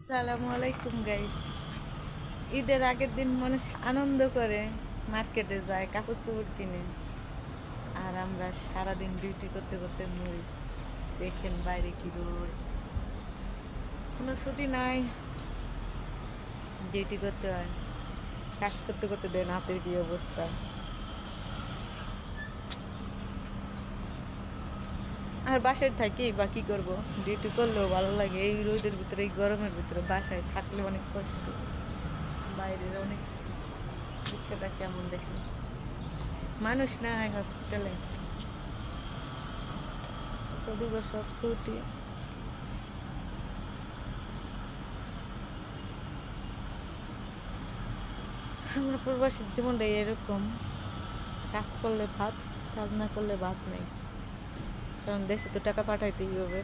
সালামু আলাইকুম গাইস। ঈদের আগের দিন মানুষ আনন্দ করে, মার্কেটে যায়, কাপড় চোপড় কিনে। আর আমরা সারাদিন ডিউটি করতে করতে মরি। দেখেন বাইরে কি রোদ, কোনো ছুটি নাই, ডিউটি করতে হয়। কাজ করতে করতে দেন হাতের কি অবস্থা। আর বাসায় থাকি বা কী করবো, ডিউটি করলেও ভালো লাগে। এই রোদের ভিতরে, এই গরমের ভিতরে বাসায় থাকলে অনেক কষ্ট। বাইরের অনেক দৃশ্যটা কেমন দেখি, মানুষ নাই হসপিটালে, চৌদ্দ সব ছুটি। আমরা প্রবাসীর জীবনটা এরকম, কাজ করলে ভাত, কাজ না করলে ভাত নেই, কারণ দেশে তো টাকা পাঠাইতেই হবে।